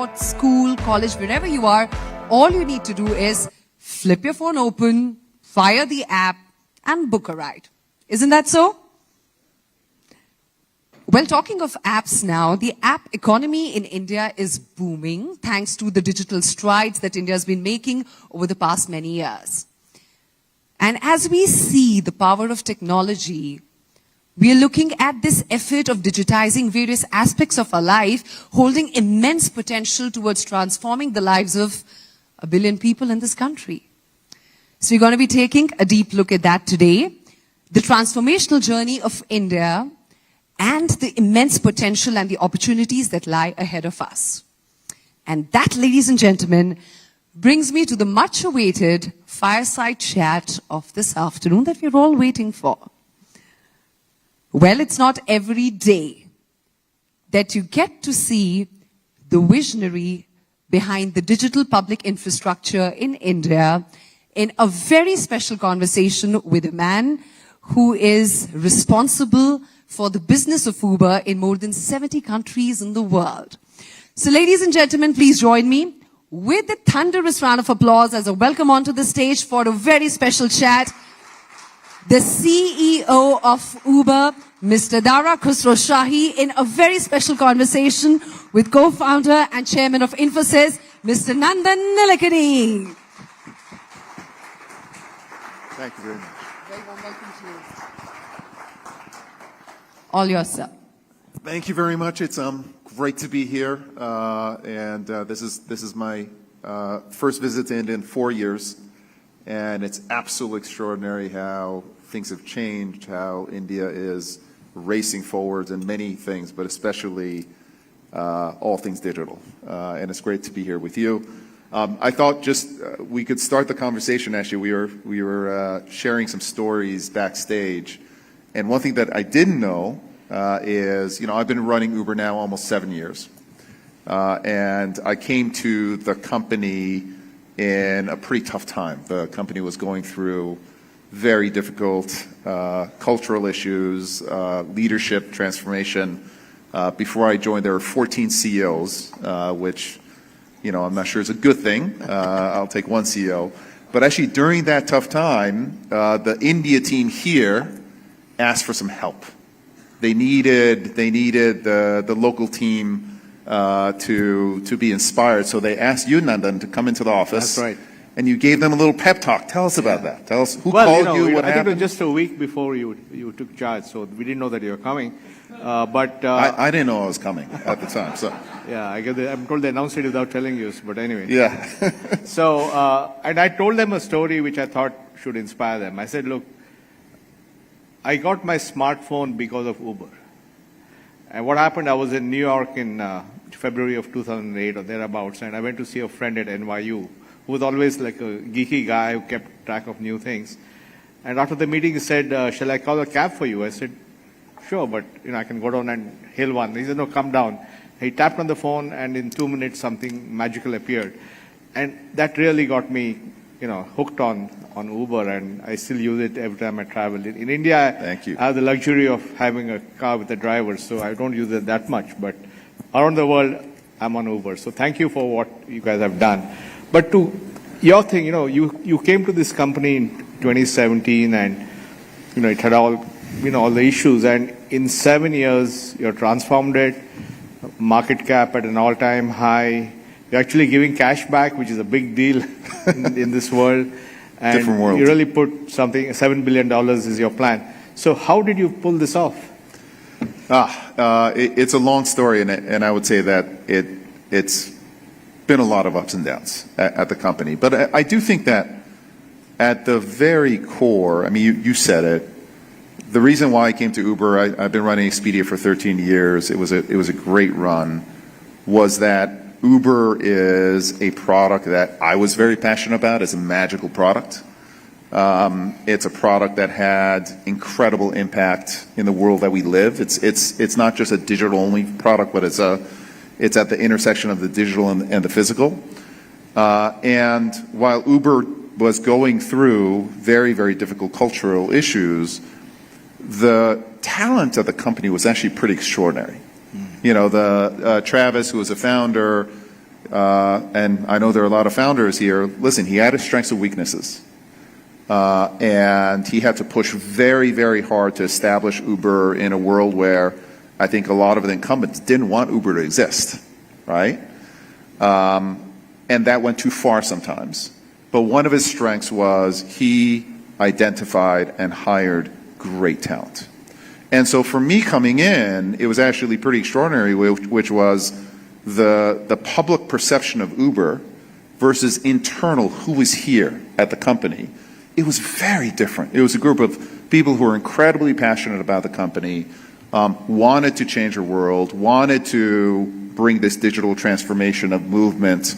airport, school, college, wherever you are, all you need to do is flip your phone open, fire the app, and book a ride. Isn't that so? Well, talking of apps now, the app economy in India is booming thanks to the digital strides that India has been making over the past many years. And as we see the power of technology, we are looking at this effort of digitizing various aspects of our life, holding immense potential towards transforming the lives of 1 billion people in this country. So we're going to be taking a deep look at that today, the transformational journey of India, and the immense potential and the opportunities that lie ahead of us. And that, ladies and gentlemen, brings me to the much-awaited fireside chat of this afternoon that we're all waiting for. Well, it's not every day that you get to see the visionary behind the digital public infrastructure in India in a very special conversation with a man who is responsible for the business of Uber in more than 70 countries in the world. So ladies and gentlemen, please join me with a thunderous round of applause as a welcome onto the stage for a very special chat, the CEO of Uber, Mr. Dara Khosrowshahi, in a very special conversation with co-founder and chairman of Infosys, Mr. Nandan Nilekani. Thank you very much. Very warm welcome to you. All yours, sir. Thank you very much. It's great to be here, this is my first visit to India in 4 years, and it's absolutely extraordinary how things have changed, how India is racing forward in many things, but especially all things digital. And it's great to be here with you. I thought just we could start the conversation. Actually, we were sharing some stories backstage. And one thing that I didn't know is, I've been running Uber now almost 7 years. And I came to the company in a pretty tough time. The company was going through very difficult cultural issues, leadership transformation. Before I joined, there were 14 CEOs, which, I'm not sure is a good thing. I'll take one CEO. But actually, during that tough time, the India team here asked for some help. They needed the local team to be inspired. So they asked you, Nandan, to come into the office. That's right. And you gave them a little pep talk. Tell us about that. Tell us who called you, what I think it happened. was just a week before you took charge, so we didn't know that you were coming. I didn't know I was coming at the time. So yeah, I'm told they announced it without telling you, but anyway. yeah. And I told them a story which I thought should inspire them. I said, look, I got my smartphone because of Uber. And what happened, I was in New York in February of 2008 or thereabouts, and I went to see a friend at NYU who was always like a geeky guy who kept track of new things. And after the meeting, he said, shall I call a cab for you? I said, sure, but I can go down and hail one. He said, no, come down. He tapped on the phone, and in 2 minutes, something magical appeared. And that really got me, hooked on Uber, and I still use it every time I travel. In India, Thank you. I have the luxury of having a car with a driver, so I don't use it that much. But around the world, I'm on Uber. So thank you for what you guys have done. But to your thing, you came to this company in 2017, and it had all the issues. And in 7 years, you transformed it. Market cap at an all-time high. You're actually giving cash back, which is a big deal in this world. And different world. You really put something, $7 billion is your plan. So how did you pull this off? It's a long story, and I would say that it's been a lot of ups and downs at the company. But I do think that at the very core, you said it, the reason why I came to Uber, I've been running Expedia for 13 years, it was a great run, was that Uber is a product that I was very passionate about. It's a magical product. It's a product that had incredible impact in the world that we live. It's not just a digital-only product, but it's at the intersection of the digital and the physical. And while Uber was going through very, very difficult cultural issues, the talent of the company was actually pretty extraordinary. Travis, who was a founder, and I know there are a lot of founders here, listen, he had his strengths and weaknesses. And he had to push very, very hard to establish Uber in a world where I think a lot of the incumbents didn't want Uber to exist, right? And that went too far sometimes. But one of his strengths was he identified and hired great talent. And so for me coming in, it was actually pretty extraordinary, which was the public perception of Uber versus internal, who was here at the company. It was very different. It was a group of people who were incredibly passionate about the company, wanted to change the world, wanted to bring this digital transformation of movement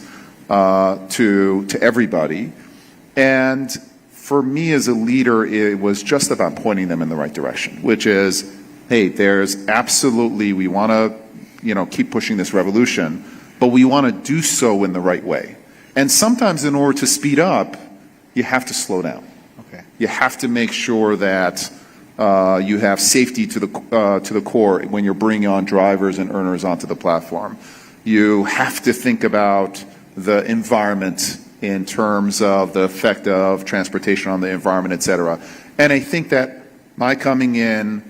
to everybody. And for me as a leader, it was just about pointing them in the right direction, which is, hey, there's absolutely, we want to, keep pushing this revolution, but we want to do so in the right way. And sometimes in order to speed up, you have to slow down. Okay. You have to make sure that you have safety to the core when you're bringing on drivers and earners onto the platform. You have to think about the environment in terms of the effect of transportation on the environment, et cetera. And I think that my coming in,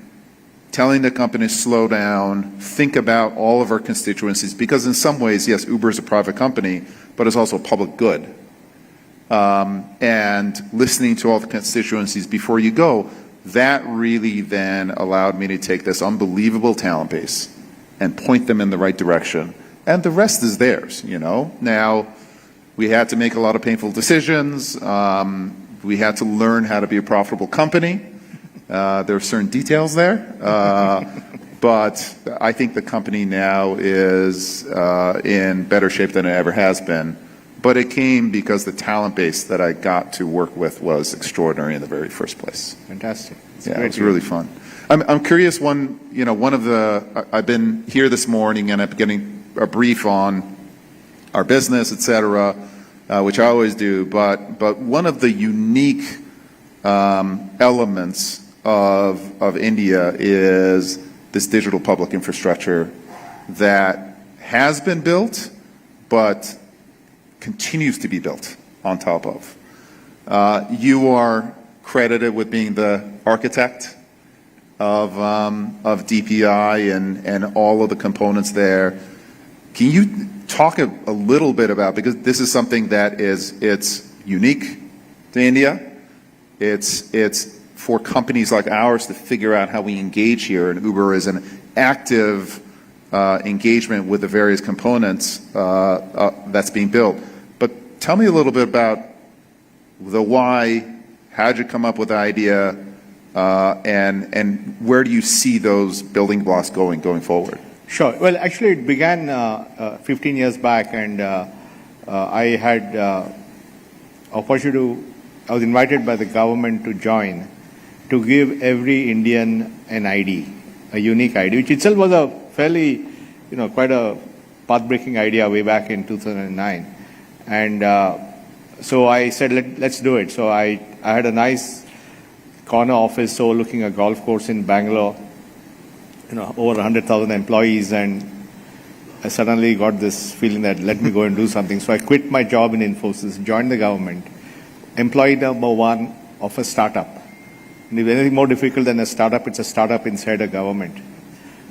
telling the company to slow down, think about all of our constituencies, because in some ways, yes, Uber is a private company, but it's also a public good. And listening to all the constituencies before you go, that really then allowed me to take this unbelievable talent base and point them in the right direction. And the rest is theirs, Now, we had to make a lot of painful decisions. We had to learn how to be a profitable company. There are certain details there. But I think the company now is in better shape than it ever has been. But it came because the talent base that I got to work with was extraordinary in the very first place. Fantastic. It was really fun. I'm curious, I've been here this morning and I'm getting a brief on our business, et cetera, which I always do, but one of the unique elements of India is this digital public infrastructure that has been built, but continues to be built on top of. You are credited with being the architect of DPI and all of the components there. Can you talk a little bit about, because this is something that it's unique to India. It's for companies like ours to figure out how we engage here, and Uber is an active engagement with the various components that's being built. But tell me a little bit about the why, how'd you come up with the idea, and where do you see those building blocks going forward? Sure. Well, actually, it began 15 years back, and I had opportunity to. I was invited by the government to join, to give every Indian an ID, a unique ID, which itself was a fairly, quite a path-breaking idea way back in 2009. And so I said, let's do it. So I had a nice corner office overlooking a golf course in Bangalore, over 100,000 employees, and I suddenly got this feeling that let me go and do something. So I quit my job in Infosys, joined the government, employee number one of a startup. And if anything more difficult than a startup, it's a startup inside a government.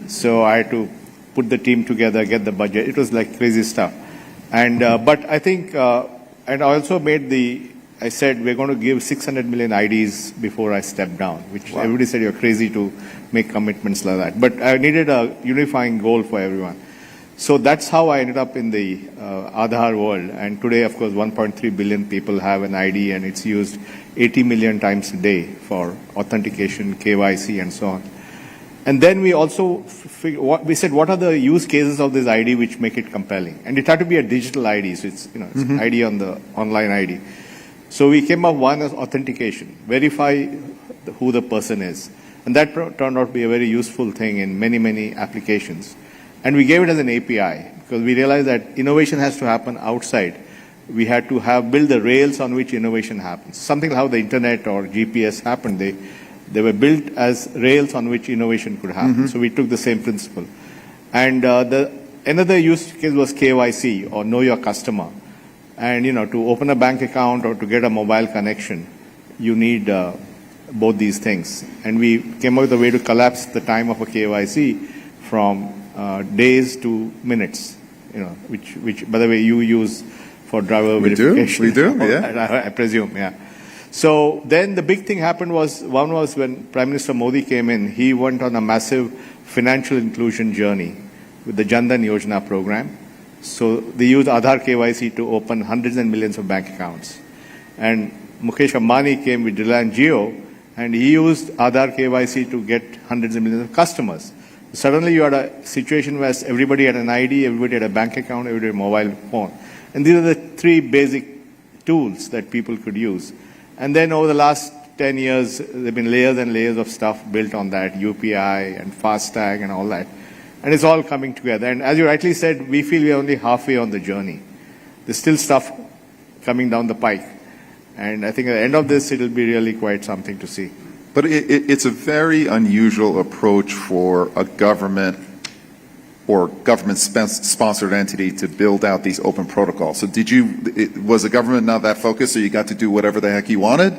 So I had to put the team together, get the budget. It was like crazy stuff. And but I think, and I also I said we're going to give 600 million IDs before I step down, which wow. Everybody said you're crazy to make commitments like that. But I needed a unifying goal for everyone. So that's how I ended up in the Aadhaar world. And today, of course, 1.3 billion people have an ID, and it's used 80 million times a day for authentication, KYC, and so on. And then we also we said, what are the use cases of this ID which make it compelling? And it had to be a digital ID, so it's it's ID on the online ID. So we came up one as authentication, verify who the person is. And that turned out to be a very useful thing in many, many applications. And we gave it as an API because we realized that innovation has to happen outside. We had to build the rails on which innovation happens. Something like how the internet or GPS happened. They were built as rails on which innovation could happen. So we took the same principle. And the another use case was KYC, or know your customer. And, to open a bank account or to get a mobile connection, you need both these things. And we came up with a way to collapse the time of a KYC from days to minutes, which, by the way, you use for driver verification. We do, yeah. I presume, yeah. So then the big thing happened was when Prime Minister Modi came in, he went on a massive financial inclusion journey with the Jandan Yojana program. So they used Aadhaar KYC to open hundreds and millions of bank accounts. And Mukesh Ambani came with Reliance Jio, and he used Aadhaar KYC to get hundreds of millions of customers. Suddenly you had a situation where everybody had an ID, everybody had a bank account, everybody had a mobile phone. And these are the three basic tools that people could use. And then over the last 10 years, there have been layers and layers of stuff built on that, UPI and FASTag and all that. And it's all coming together. And as you rightly said, we feel we're only halfway on the journey. There's still stuff coming down the pike. And I think at the end of this, it'll be really quite something to see. But it's a very unusual approach for a government or government-sponsored entity to build out these open protocols. So was the government not that focused, so you got to do whatever the heck you wanted?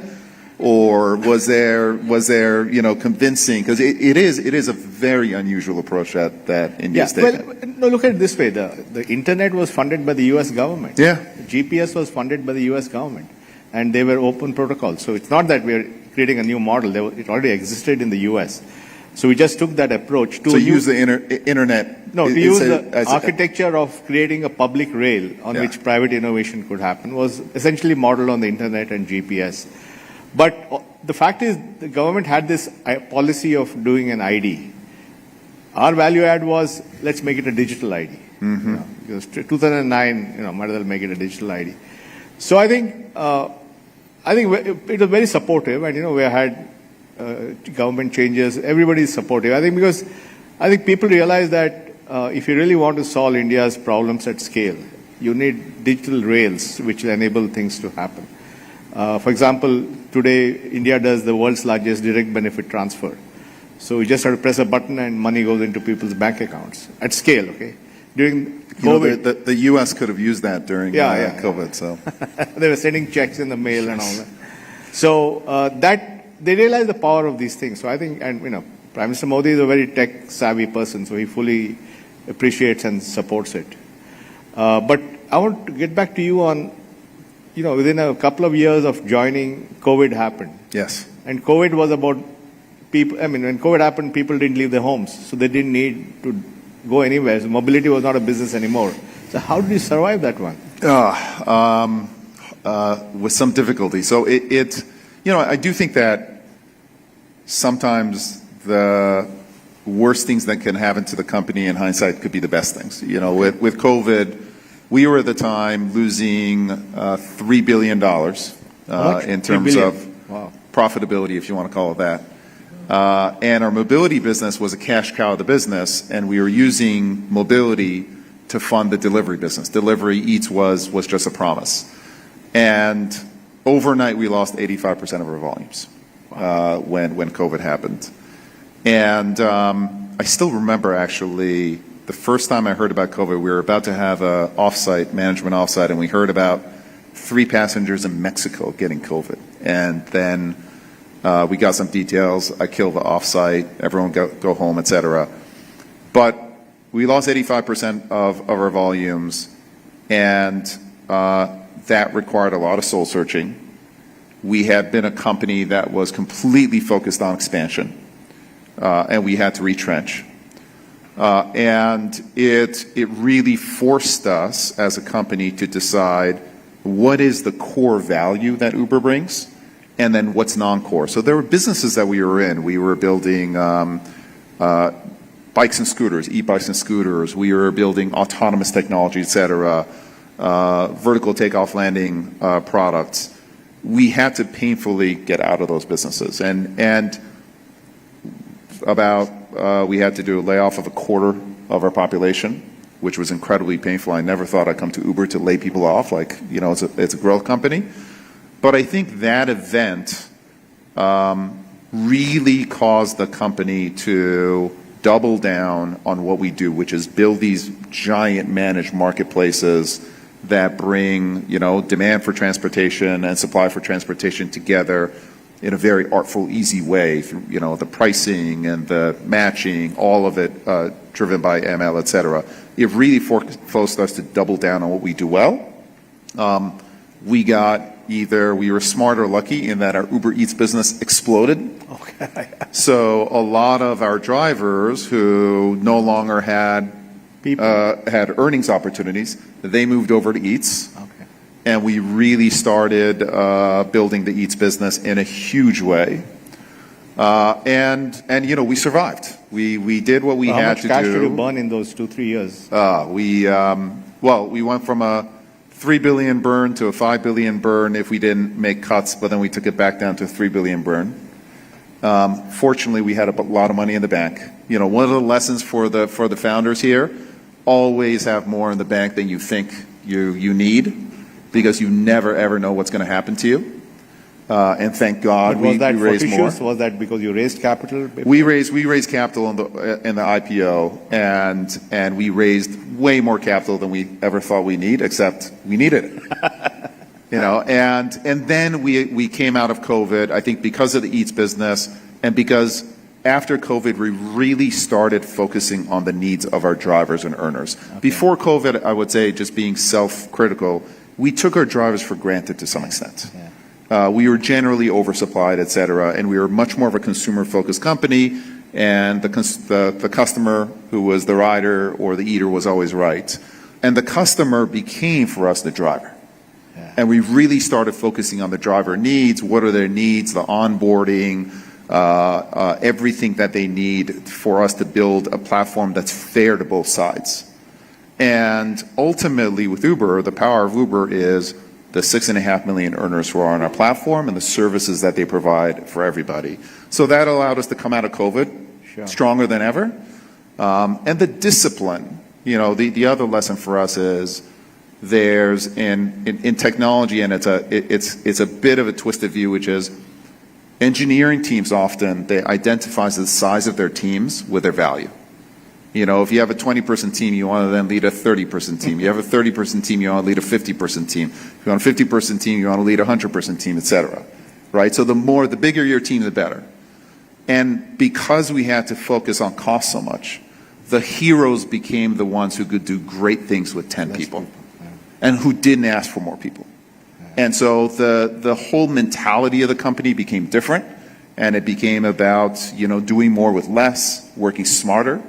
Or was there convincing? Because it is a very unusual approach that India's taken. Well, no, look at it this way. The internet was funded by the U.S. government. Yeah. GPS was funded by the U.S. government. And they were open protocols. So it's not that we're creating a new model. It already existed in the U.S. So we just took that approach to use the internet. No, to use the architecture of creating a public rail on which private innovation could happen was essentially modeled on the internet and GPS. But the fact is, the government had this policy of doing an ID. Our value add was, let's make it a digital ID. Mm-hmm. Because 2009, might as well make it a digital ID. So I think it was very supportive, and we had government changes. Everybody is supportive. I think people realize that if you really want to solve India's problems at scale, you need digital rails which will enable things to happen. For example, today India does the world's largest direct benefit transfer. So you just have to press a button and money goes into people's bank accounts at scale. Okay, during COVID, the U.S. could have used that during COVID. So they were sending checks in the mail and all that. So they realize the power of these things. So I think, and Prime Minister Modi is a very tech savvy person, so he fully appreciates and supports it. But I want to get back to you on, within a couple of years of joining, COVID happened. Yes. And COVID was about people. When COVID happened, people didn't leave their homes, so they didn't need to go anywhere. So mobility was not a business anymore. So how did you survive that one? With some difficulty. So I do think that sometimes the worst things that can happen to the company in hindsight could be the best things. With COVID, we were at the time losing $3 billion in terms of profitability, if you want to call it that. And our mobility business was a cash cow of the business, and we were using mobility to fund the delivery business. Delivery Eats was just a promise. And overnight, we lost 85% of our volumes when COVID happened. And I still remember, actually, the first time I heard about COVID, we were about to have a management offsite, and we heard about 3 passengers in Mexico getting COVID. And then we got some details. I killed the offsite. Everyone go home, etc. But we lost 85% of our volumes, and that required a lot of soul searching. We had been a company that was completely focused on expansion, and we had to retrench. And it really forced us as a company to decide what is the core value that Uber brings, and then what's non-core. So there were businesses that we were in. We were building bikes and scooters, e-bikes and scooters. We were building autonomous technology, et cetera, vertical takeoff landing products. We had to painfully get out of those businesses. And we had to do a layoff of a quarter of our population, which was incredibly painful. I never thought I'd come to Uber to lay people off. It's a growth company. But I think that event really caused the company to double down on what we do, which is build these giant managed marketplaces that bring, demand for transportation and supply for transportation together in a very artful, easy way through, the pricing and the matching, all of it driven by ML, et cetera. It really forced us to double down on what we do well. We were smart or lucky in that our Uber Eats business exploded. Okay. So a lot of our drivers who no longer had earnings opportunities, they moved over to Eats. Okay. And we really started building the Eats business in a huge way. And we survived. We did what we had to do. How much cash did you burn in those 2-3 years? We went from a $3 billion burn to a $5 billion burn if we didn't make cuts, but then we took it back down to a $3 billion burn. Fortunately, we had a lot of money in the bank. One of the lessons for the founders here, always have more in the bank than you think you need, because you never ever know what's going to happen to you. And thank God we raised more. Was that because you raised capital? We raised capital in the IPO, and we raised way more capital than we ever thought we need, except we needed it. And then we came out of COVID, I think because of the Eats business, and because after COVID, we really started focusing on the needs of our drivers and earners. Okay. Before COVID, I would say, just being self-critical, we took our drivers for granted to some extent. Yeah. We were generally oversupplied, et cetera, and we were much more of a consumer-focused company, and the customer who was the rider or the eater was always right. And the customer became, for us, the driver. Yeah. And we really started focusing on the driver needs. What are their needs, the onboarding, everything that they need for us to build a platform that's fair to both sides. And ultimately with Uber, the power of Uber is the 6.5 million earners who are on our platform and the services that they provide for everybody. So that allowed us to come out of COVID stronger than ever. And the discipline, the other lesson for us is there's in technology, and it's a bit of a twisted view, which is engineering teams often, they identify the size of their teams with their value. If you have a 20-person team, you want to then lead a 30-person team. You have a 30-person team, you want to lead a 50-person team. If you want a 50-person team, you want to lead a 100-person team, et cetera. Right? So the bigger your team, the better. And because we had to focus on cost so much, the heroes became the ones who could do great things with 10 people and who didn't ask for more people. And so the whole mentality of the company became different, and it became about, doing more with less, working smarter.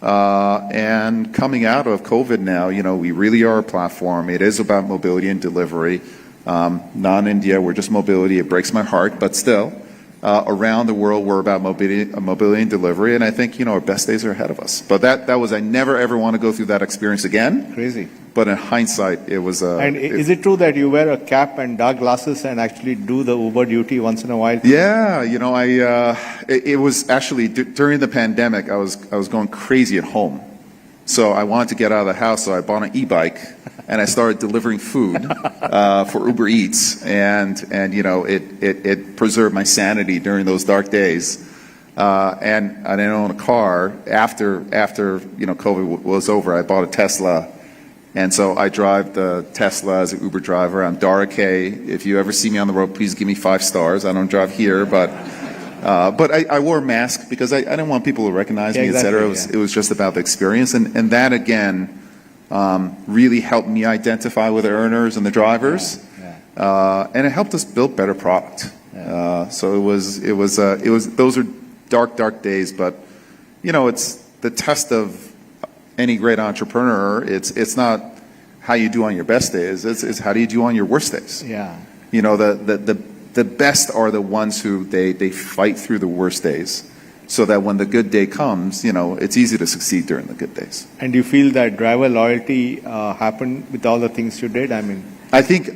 And coming out of COVID now, we really are a platform. It is about mobility and delivery. Not in India, we're just mobility. It breaks my heart, but still, around the world, we're about mobility and delivery. And I think, our best days are ahead of us. But I never ever want to go through that experience again. Crazy. But in hindsight, it was. And is it true that you wear a cap and dark glasses and actually do the Uber duty once in a while? Yeah, it was actually during the pandemic. I was going crazy at home, so I wanted to get out of the house. So I bought an e-bike and I started delivering food for Uber Eats, and it preserved my sanity during those dark days. And I didn't own a car after COVID was over. I bought a Tesla. And so I drive the Tesla as an Uber driver. I'm Dara K. If you ever see me on the road, please give me 5 stars. I don't drive here, but I wore a mask because I didn't want people to recognize me, exactly, et cetera. It was just about the experience. And that, again, really helped me identify with the earners and the drivers. And it helped us build better product. So it was those are dark days, but, it's the test of any great entrepreneur. It's not how you do on your best days. It's how do you do on your worst days. Yeah. The best are the ones who they fight through the worst days, so that when the good day comes, it's easy to succeed during the good days. And do you feel that driver loyalty happened with all the things you did? I think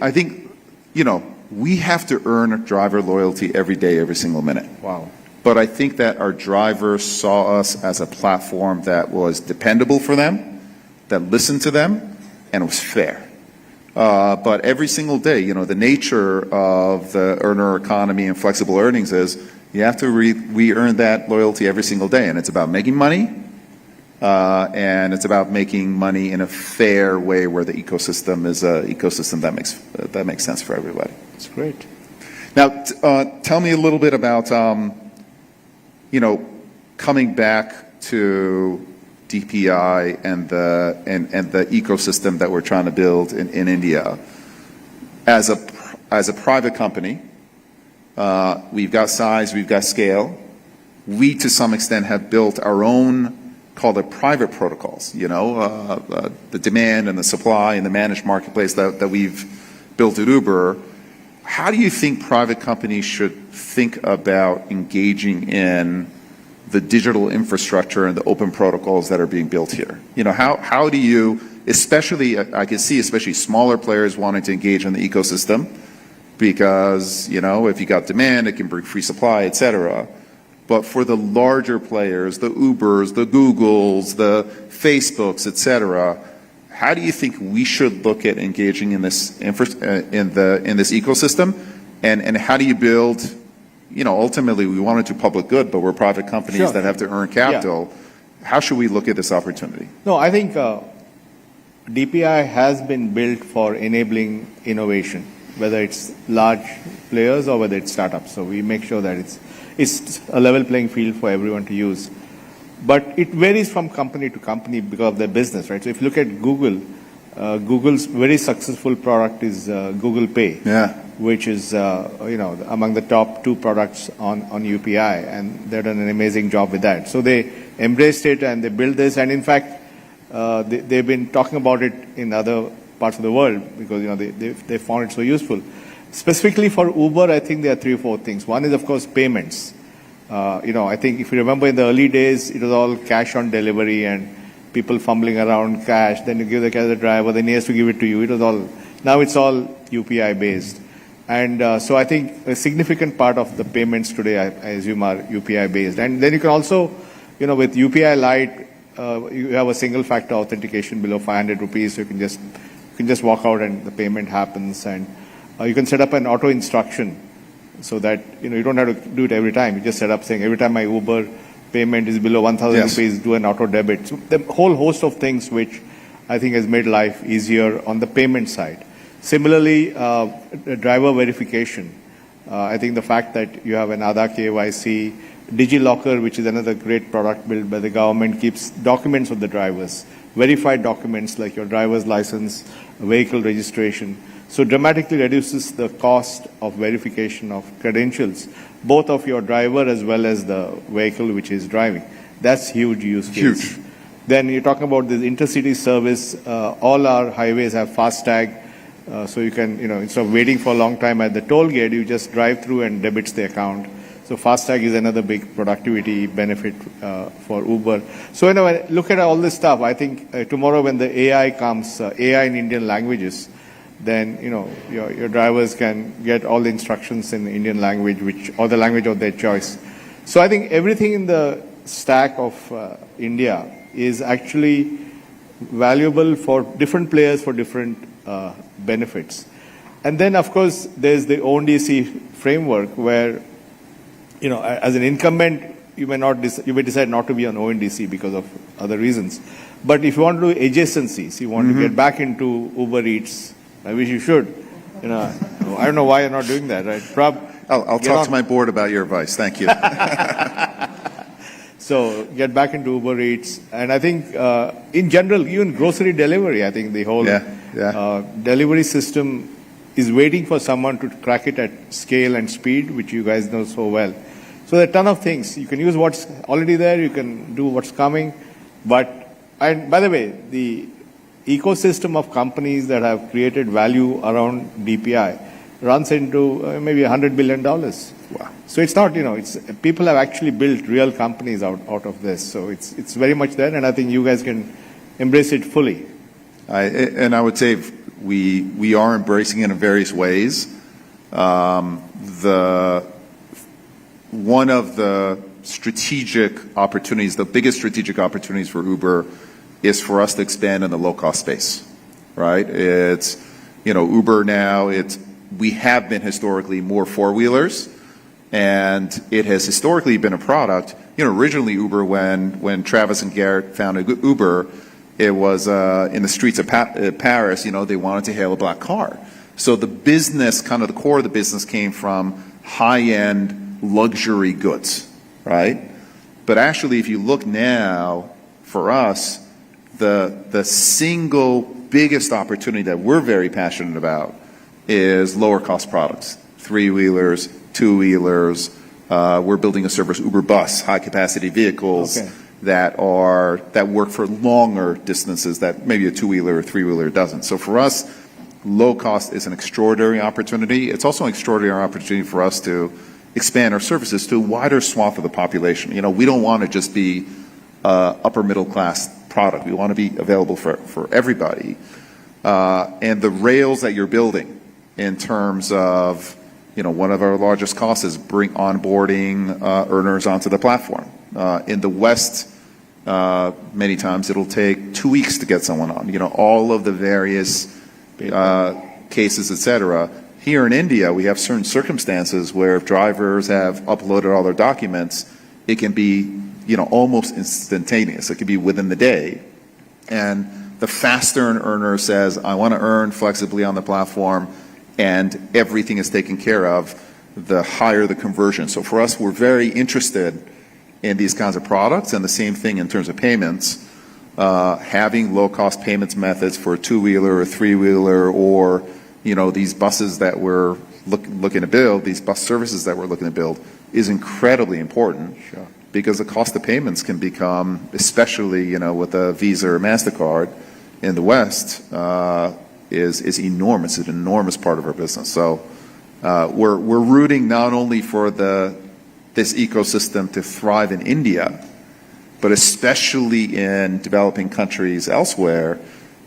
we have to earn driver loyalty every day, every single minute. Wow. But I think that our drivers saw us as a platform that was dependable for them, that listened to them, and was fair. But every single day, the nature of the earner economy and flexible earnings is you have to re-earn that loyalty every single day. And it's about making money, and it's about making money in a fair way where the ecosystem is an ecosystem that makes sense for everybody. That's great. Now, tell me a little bit about, coming back to DPI and the ecosystem that we're trying to build in India. As a private company, we've got size, we've got scale. We, to some extent, have built our own, called it private protocols. The demand and the supply and the managed marketplace that we've built at Uber. How do you think private companies should think about engaging in the digital infrastructure and the open protocols that are being built here? How do you, especially, I can see especially smaller players wanting to engage in the ecosystem because, if you got demand, it can bring free supply, et cetera. But for the larger players, the Ubers, the Googles, the Facebooks, et cetera, how do you think we should look at engaging in this in this ecosystem, and how do you build? Ultimately, we want to do public good, but we're private companies that have to earn capital. Yeah. How should we look at this opportunity? No, I think DPI has been built for enabling innovation, whether it's large players or whether it's startups. So we make sure that it's a level playing field for everyone to use. But it varies from company to company because of their business, right? So if you look at Google, Google's very successful product is Google Pay, which is among the top 2 products on UPI, and they've done an amazing job with that. So they embraced it and they built this, and in fact, they've been talking about it in other parts of the world because they found it so useful. Specifically for Uber, I think there are 3 or 4 things. One is, of course, payments. I think if you remember in the early days, it was all cash on delivery and people fumbling around cash. Then you give the cash to the driver, then he has to give it to you. Now it's all UPI based. And so I think a significant part of the payments today, I assume, are UPI based. And then you can also, with UPI Lite, you have a single factor authentication below 500 rupees. So you can just walk out and the payment happens. And you can set up an auto instruction, so that you don't have to do it every time. You just set up saying every time my Uber payment is below 1,000 rupees, do an auto debit. So the whole host of things which I think has made life easier on the payment side. Similarly, driver verification. I think the fact that you have an Aadhaar KYC, DigiLocker, which is another great product built by the government, keeps documents of the drivers, verified documents like your driver's license, vehicle registration. So dramatically reduces the cost of verification of credentials, both of your driver as well as the vehicle which is driving. That's huge use case. Huge. Then you're talking about this intercity service. All our highways have FASTag, so you can, instead of waiting for a long time at the toll gate, you just drive through and debits the account. So FASTag is another big productivity benefit for Uber. So when I look at all this stuff, I think tomorrow when the AI comes, AI in Indian languages, then your drivers can get all the instructions in the Indian language, or the language of their choice. So I think everything in the stack of India is actually valuable for different players for different benefits. And then, of course, there's the ONDC framework where, as an incumbent, you may decide not to be on ONDC because of other reasons. But if you want to do adjacencies, you want to get back into Uber Eats, I wish you should. I don't know why you're not doing that, right? I'll talk to my board about your advice. Thank you. So get back into Uber Eats. And I think, in general, even grocery delivery, I think the whole delivery system is waiting for someone to crack it at scale and speed, which you guys know so well. So there are a ton of things. You can use what's already there. You can do what's coming. And by the way, the ecosystem of companies that have created value around DPI runs into maybe $100 billion. Wow. So it's not, people have actually built real companies out of this. So it's very much there, and I think you guys can embrace it fully. I would say we are embracing it in various ways. One of the strategic opportunities, the biggest strategic opportunities for Uber is for us to expand in the low-cost space, right? Uber now, we have been historically more four-wheelers, and it has historically been a product. Originally Uber, when Travis and Garrett founded Uber, it was in the streets of Paris, they wanted to hail a black car. So the business, kind of the core of the business, came from high-end luxury goods, right? But actually, if you look now, for us, the single biggest opportunity that we're very passionate about is lower cost products, three-wheelers, two-wheelers. We're building a service, Uber Bus, high-capacity vehicles that work for longer distances that maybe a two-wheeler or three-wheeler doesn't. So for us, low cost is an extraordinary opportunity. It's also an extraordinary opportunity for us to expand our services to a wider swath of the population. We don't want to just be upper middle class product. We want to be available for everybody. And the rails that you're building in terms of, one of our largest costs is onboarding earners onto the platform. In the West, many times it'll take 2 weeks to get someone on. All of the various cases, et cetera. Here in India, we have certain circumstances where if drivers have uploaded all their documents, it can be, almost instantaneous. It can be within the day. And the faster an earner says, I want to earn flexibly on the platform, and everything is taken care of, the higher the conversion. So for us, we're very interested in these kinds of products, and the same thing in terms of payments. Having low-cost payments methods for a two-wheeler or three-wheeler, or these buses that we're looking to build, these bus services that we're looking to build, is incredibly important. Sure. Because the cost of payments can become, especially with a Visa or MasterCard in the West, is enormous. It's an enormous part of our business. So we're rooting not only for this ecosystem to thrive in India, but especially in developing countries elsewhere.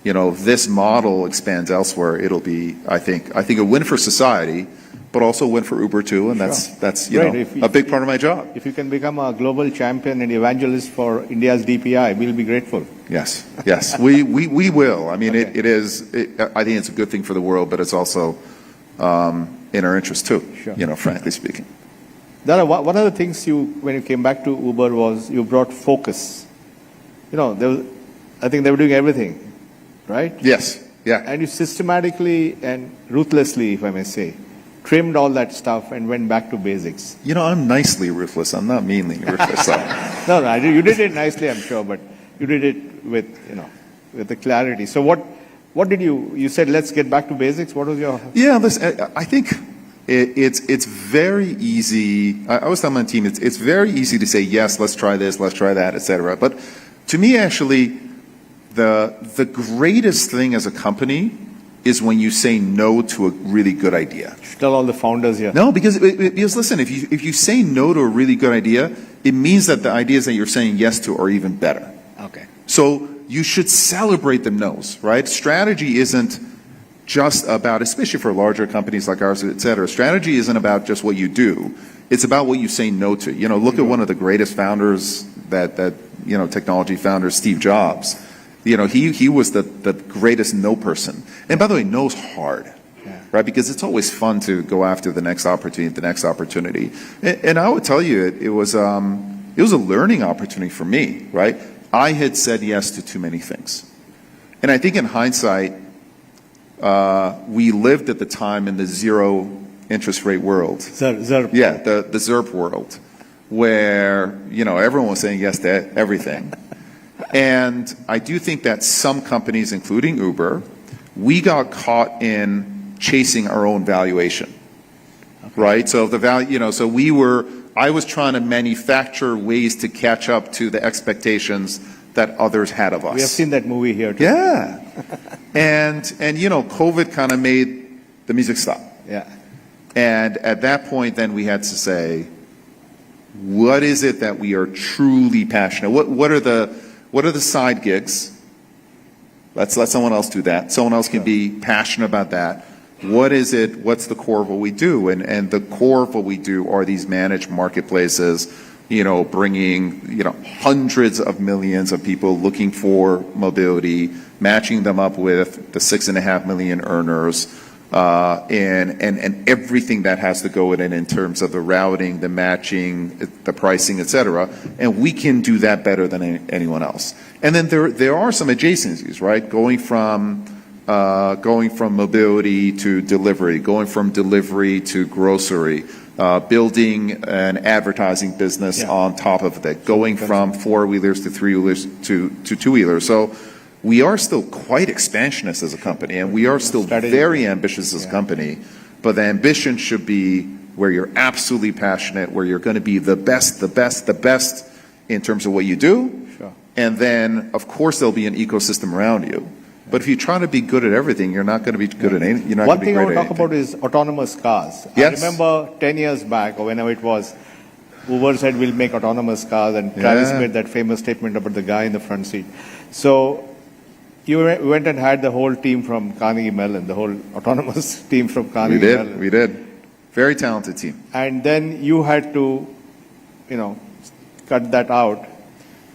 If this model expands elsewhere, it'll be, I think a win for society, but also a win for Uber too, and that's a big part of my job. If you can become a global champion and evangelist for India's DPI, we'll be grateful. Yes, we will. I mean, it is. I think it's a good thing for the world, but it's also in our interest too. Sure. Frankly speaking. Dara, one of the things when you came back to Uber was you brought focus. I think they were doing everything, right? Yes. Yeah. And you systematically and ruthlessly, if I may say, trimmed all that stuff and went back to basics. I'm nicely ruthless. I'm not meanly ruthless. No, you did it nicely, I'm sure, but you did it with the clarity. So what did you said, let's get back to basics. What was your... Yeah, listen, I think it's very easy. I always tell my team, it's very easy to say, yes, let's try this, let's try that, et cetera. But to me, actually, the greatest thing as a company is when you say no to a really good idea. Tell all the founders here. No, because listen, if you say no to a really good idea, it means that the ideas that you're saying yes to are even better. Okay. So you should celebrate the no's, right? Strategy isn't just about, especially for larger companies like ours, et cetera, strategy isn't about just what you do. It's about what you say no to. Look at one of the greatest founders technology founders, Steve Jobs. He was the greatest no person. And by the way, no's hard, right? Because it's always fun to go after the next opportunity, And I would tell you, it was a learning opportunity for me, right? I had said yes to too many things. And I think in hindsight, we lived at the time in the zero interest rate world. ZERP. Yeah, the ZERP world, where, everyone was saying yes to everything. And I do think that some companies, including Uber, we got caught in chasing our own valuation, right? So the value, I was trying to manufacture ways to catch up to the expectations that others had of us. We have seen that movie here too. Yeah. and COVID kind of made the music stop. Yeah. And at that point, then we had to say, what is it that we are truly passionate? What are the side gigs? Let's let someone else do that. Someone else can be passionate about that. What is it? What's the core of what we do? And the core of what we do are these managed marketplaces bringing, hundreds of millions of people looking for mobility, matching them up with the 6.5 million earners, and everything that has to go with it in terms of the routing, the matching, the pricing, et cetera. And we can do that better than anyone else. And then there are some adjacencies, right? Going from mobility to delivery, going from delivery to grocery, building an advertising business on top of that, going from four-wheelers to three-wheelers to two-wheelers. So we are still quite expansionist as a company, and we are still very ambitious as a company, but the ambition should be where you're absolutely passionate, where you're going to be the best in terms of what you do. Sure. And then, of course, there'll be an ecosystem around you. But if you try to be good at everything, you're not going to be good at anything. One thing I want to talk about is autonomous cars. Yes. I remember 10 years back, or whenever it was, Uber said we'll make autonomous cars, and Travis made that famous statement about the guy in the front seat. So you went and had the whole team from Carnegie Mellon, the whole autonomous team from Carnegie Mellon. We did. Very talented team. And then you had to, cut that out.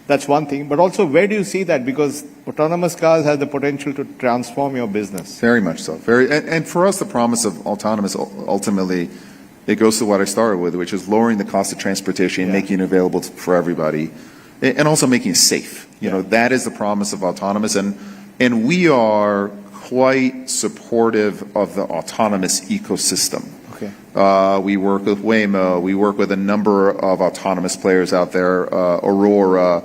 That's one thing. But also, where do you see that? Because autonomous cars have the potential to transform your business. Very much so. And for us, the promise of autonomous, ultimately, it goes to what I started with, which is lowering the cost of transportation, making it available for everybody, and also making it safe. That is the promise of autonomous. And we are quite supportive of the autonomous ecosystem. Okay. We work with Waymo. We work with a number of autonomous players out there, Aurora,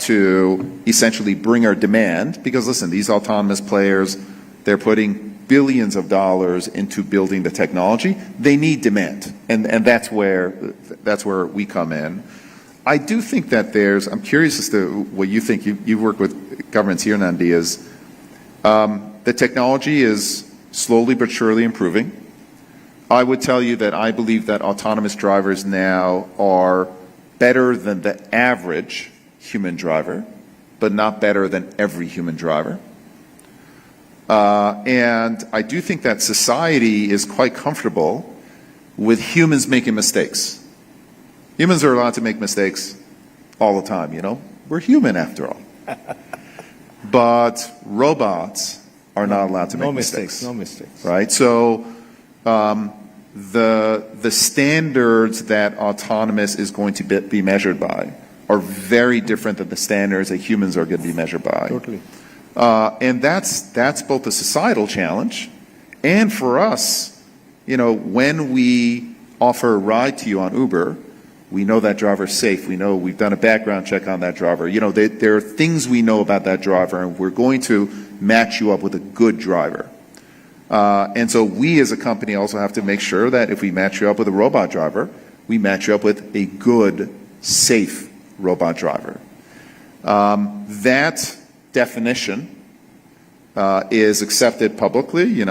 to essentially bring our demand. Because listen, these autonomous players, they're putting billions of dollars into building the technology. They need demand, and that's where we come in. I do think that I'm curious as to what you think. You work with governments here, Nandi, is the technology is slowly but surely improving. I would tell you that I believe that autonomous drivers now are better than the average human driver, but not better than every human driver. And I do think that society is quite comfortable with humans making mistakes. Humans are allowed to make mistakes all the time, We're human after all. But robots are not allowed to make mistakes. No mistakes. Right? So the standards that autonomous is going to be measured by are very different than the standards that humans are going to be measured by. Totally. And that's both a societal challenge, and for us, when we offer a ride to you on Uber, we know that driver's safe. We know we've done a background check on that driver. There are things we know about that driver, and we're going to match you up with a good driver. And so we as a company also have to make sure that if we match you up with a robot driver, we match you up with a good, safe robot driver. That definition is accepted publicly,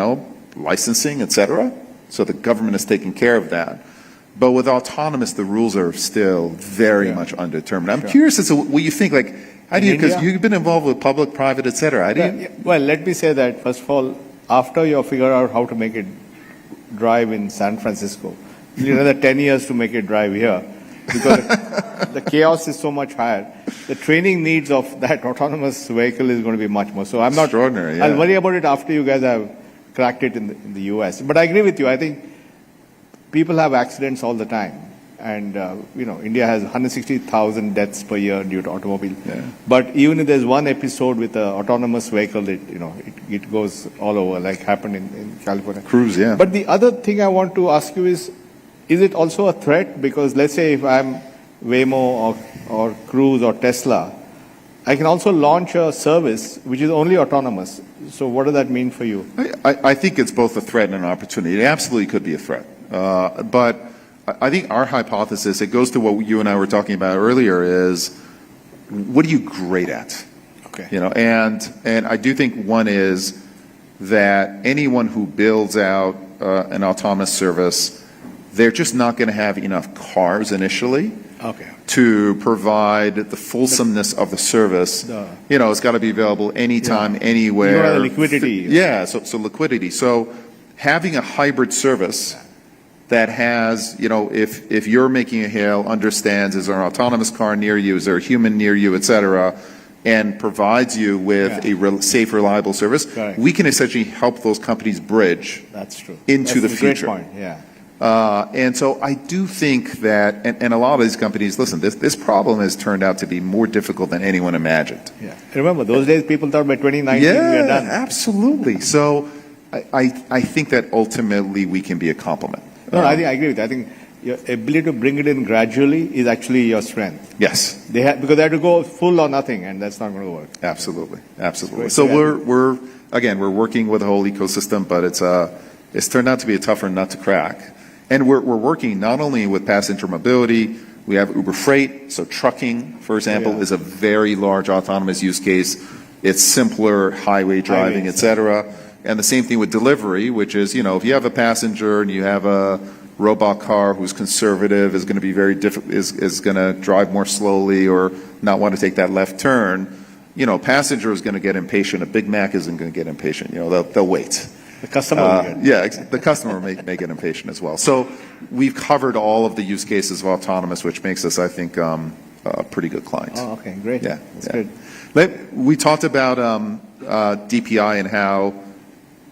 licensing, etc. So the government is taking care of that. But with autonomous, the rules are still very much undetermined. I'm curious as to what you think. How do you? Because you've been involved with public, private, etc. How do you? Well, let me say that first of all, after you figure out how to make it drive in San Francisco, you need another 10 years to make it drive here, because the chaos is so much higher. The training needs of that autonomous vehicle is going to be much more. So I'm not. Extraordinary. I'll worry about it after you guys have cracked it in the US. But I agree with you. I think people have accidents all the time. And, India has 160,000 deaths per year due to automobile. Yeah. But even if there's one episode with an autonomous vehicle, it goes all over, like happened in California. Cruise, yeah. But the other thing I want to ask you is it also a threat? Because let's say if I'm Waymo or Cruise or Tesla, I can also launch a service which is only autonomous. So what does that mean for you? I think it's both a threat and an opportunity. It absolutely could be a threat. But I think our hypothesis, it goes to what you and I were talking about earlier, is what are you great at? Okay. And I do think one is that anyone who builds out an autonomous service, they're just not going to have enough cars initially to provide the fulsomeness of the service. It's got to be available anytime, anywhere. You want liquidity. So liquidity. So having a hybrid service that has, if you're making a hail, understands, is there an autonomous car near you, is there a human near you, et cetera, and provides you with a safe, reliable service, Correct. we can essentially help those companies bridge That's true. into the That's a great future. point. Yeah. And so I do think that, and a lot of these companies, listen, this problem has turned out to be more difficult than anyone imagined. Yeah. Remember, those days people thought by 2019 we are done. Absolutely. So I think that ultimately we can be a complement. No, I agree with that. I think your ability to bring it in gradually is actually your strength. Yes. Because they had to go full or nothing, and that's not going to work. Absolutely. Absolutely. Great. So we're working with the whole ecosystem, but it's turned out to be a tougher nut to crack. And we're working not only with passenger mobility, we have Uber Freight, so trucking, for example, is a very large autonomous use case. It's simpler highway driving, et cetera. And the same thing with delivery, which is, if you have a passenger and you have a robot car who's conservative, is going to be very is going to drive more slowly or not want to take that left turn, passenger is going to get impatient. A Big Mac isn't going to get impatient. They'll wait. The customer will get. The customer may get impatient as well. So we've covered all of the use cases of autonomous, which makes us, I think, a pretty good client. Oh, okay, great. Yeah, That's yeah. good. We talked about DPI and how,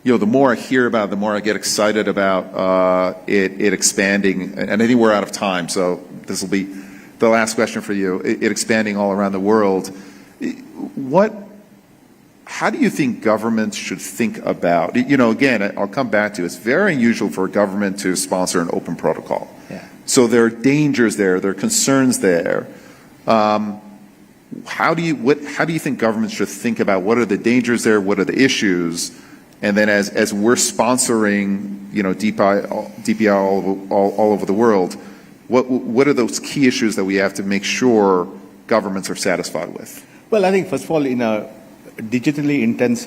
the more I hear about it, the more I get excited about it expanding. And I think we're out of time, so this will be the last question for you. It expanding all around the world. How do you think governments should think about, again, I'll come back to, it's very unusual for a government to sponsor an open protocol. Yeah. So there are dangers there, there are concerns there. How do you think governments should think about what are the dangers there, what are the issues, and then as we're sponsoring, DPI all over the world, what are those key issues that we have to make sure governments are satisfied with? Well, I think first of all, in a digitally intense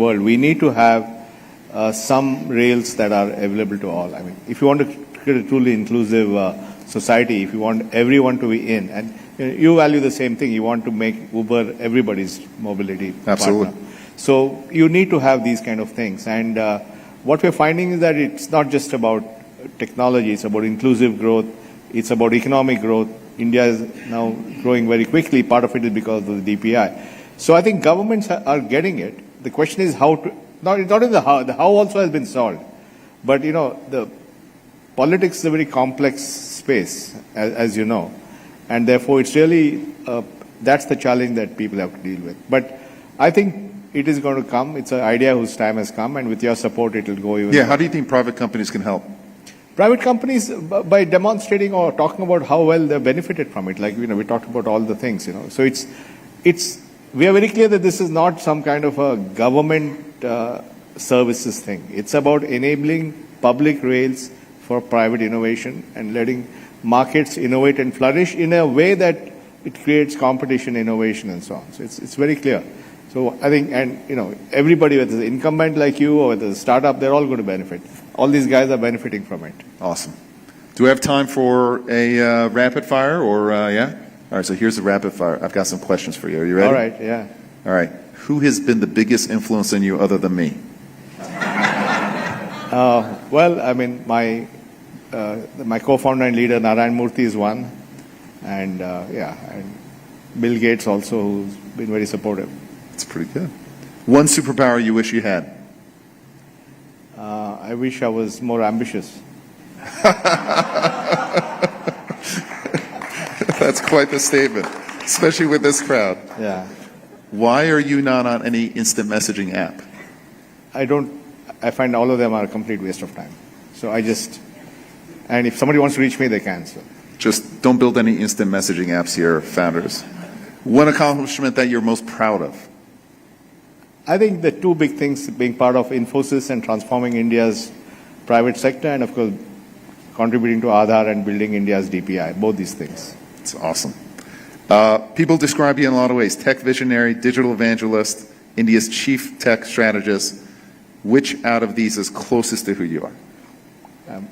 world, we need to have some rails that are available to all. I mean, if you want to create a truly inclusive society, if you want everyone to be in, and you value the same thing, you want to make Uber everybody's mobility Absolutely. partner. So you need to have these kind of things. And what we're finding is that it's not just about technology, it's about inclusive growth, it's about economic growth. India is now growing very quickly. Part of it is because of the DPI. So I think governments are getting it. The question is how to, not in the how also has been solved. But, the politics is a very complex space, as you know. And therefore, it's really, that's the challenge that people have to deal with. But I think it is going to come. It's an idea whose time has come. And with your support, it will go even Yeah, how do you think private companies can help? Private companies, by demonstrating or talking about how well they've benefited from it, like, we talked about all the things, So we are very clear that this is not some kind of a government services thing. It's about enabling public rails for private innovation and letting markets innovate and flourish in a way that it creates competition, innovation, and so on. So it's very clear. So I think, and everybody, whether it's an incumbent like you or whether it's a startup, they're all going to benefit. All these guys are benefiting from it. Awesome. Do we have time for a rapid fire or, yeah? All right, so here's the rapid fire. I've got some questions for you. Are you ready? All right, yeah. All right. Who has been the biggest influence on you other than me? Well, I mean, my co-founder and leader, Narayan Murthy, is one. And, and Bill Gates also, who's been very supportive. That's pretty good. One superpower you wish you had? I wish I was more ambitious. That's quite the statement, especially with this crowd. Yeah. Why are you not on any instant messaging app? I find all of them are a complete waste of time. So and if somebody wants to reach me, they can. So. Just don't build any instant messaging apps here, founders. One accomplishment that you're most proud of? I think the two big things, being part of Infosys and transforming India's private sector, and of course, contributing to Aadhaar and building India's DPI, both these things. It's awesome. People describe you in a lot of ways. Tech visionary, digital evangelist, India's chief tech strategist. Which out of these is closest to who you are?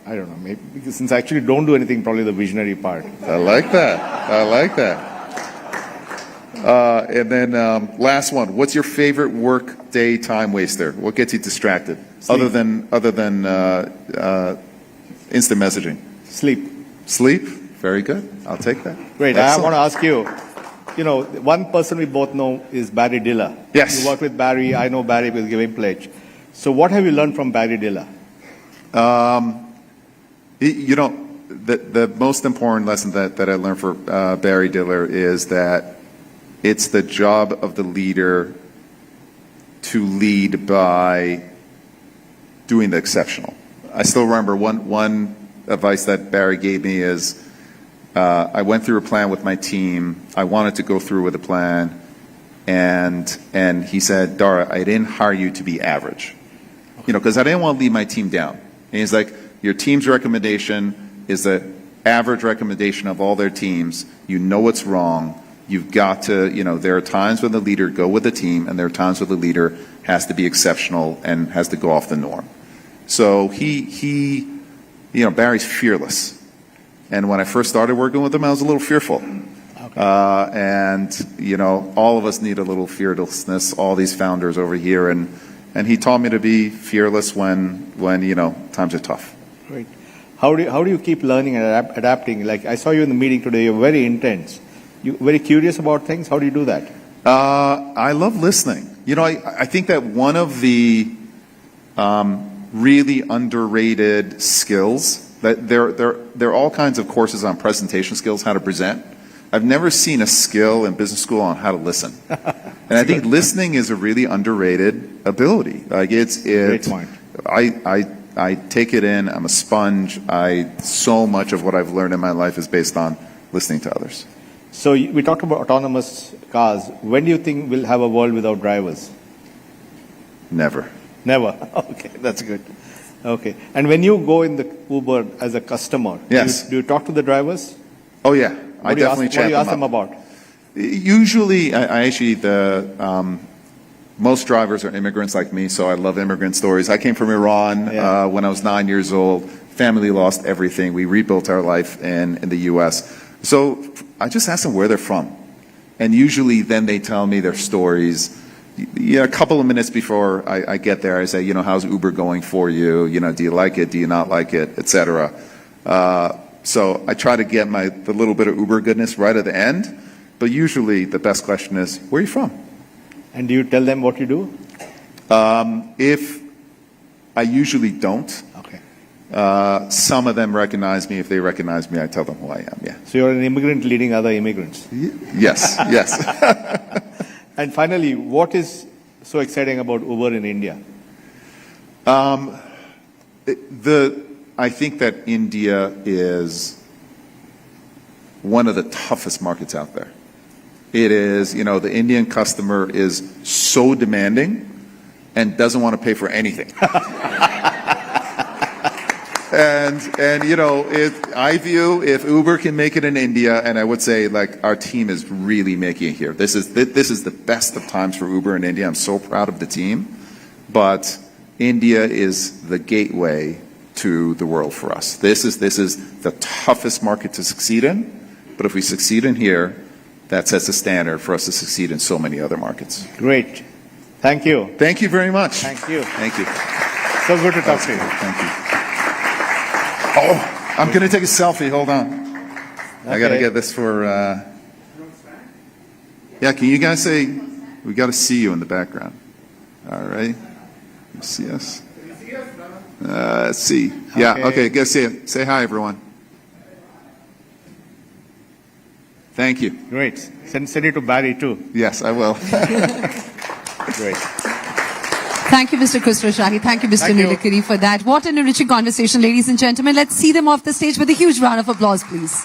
I don't know, maybe because since I actually don't do anything, probably the visionary part. I like that. I like that. And then last one. What's your favorite work day time waster? What gets you distracted? Sleep. Other than Instant messaging. Sleep. Sleep? Very good. I'll take that. Great. Excellent. I want to ask you, one person we both know is Barry Diller. Yes. You work with Barry. I know Barry with Giving Pledge. So what have you learned from Barry Diller? The most important lesson that I learned from Barry Diller is that it's the job of the leader to lead by doing the exceptional. I still remember one advice that Barry gave me is, I went through a plan with my team. I wanted to go through with a plan, and he said, Dara, I didn't hire you to be average, because I didn't want to leave my team down. And he's like, your team's recommendation is the average recommendation of all their teams. You know what's wrong. You've got to, there are times when the leader go with the team, and there are times when the leader has to be exceptional and has to go off the norm. So Barry's fearless. And when I first started working with him, I was a little fearful. Okay. All of us need a little fearlessness, all these founders over here. And he taught me to be fearless when times are tough. Great. How do you keep learning and adapting? Like I saw you in the meeting today, you're very intense. You're very curious about things. How do you do that? I love listening. I think that one of the really underrated skills, that there are all kinds of courses on presentation skills, how to present. I've never seen a skill in business school on how to listen. And I think listening is a really underrated ability. Like Great point. I take it in. I'm a sponge. So much of what I've learned in my life is based on listening to others. So we talked about autonomous cars. When do you think we'll have a world without drivers? Never. Never. Okay, that's good. Okay. And when you go in the Uber as a customer, yes, do you talk to the drivers? Oh yeah, I definitely chat them up. What do you ask them about? Usually, most drivers are immigrants like me, so I love immigrant stories. I came from Iran when I was 9 years old. Family lost everything. We rebuilt our life in the U.S. So I just ask them where they're from. And usually then they tell me their stories. A couple of minutes before I get there, I say, how's Uber going for you? Do you like it? Do you not like it? Etc. So I try to get the little bit of Uber goodness right at the end. But usually the best question is, where are you from? And do you tell them what you do? If I usually don't. Okay. Some of them recognize me. If they recognize me, I tell them who I am. Yeah. So you're an immigrant leading other immigrants. Yes. Yes. And finally, what is so exciting about Uber in India? I think that India is one of the toughest markets out there. It is, the Indian customer is so demanding and doesn't want to pay for anything. I view if Uber can make it in India, and I would say our team is really making it here. This is the best of times for Uber in India. I'm so proud of the team, but India is the gateway to the world for us. This is the toughest market to succeed in, but if we succeed in here, that sets a standard for us to succeed in so many other markets. Great. Thank you. Thank you very much. Thank you. Thank you. So good to talk to you. Thank you. Oh, I'm going to take a selfie. Hold on. Okay. I got to get this for... Yeah, can you guys say... We got to see you in the background. All right. You see us? Let's see. Yeah, okay, go see it. Say hi, everyone. Thank you. Great. Send it to Barry, too. Yes, I will. Great. Thank you, Mr. Khosrowshahi. Thank you, Mr. Nilekani, for that. What an enriching conversation, ladies and gentlemen. Let's see them off the stage with a huge round of applause, please.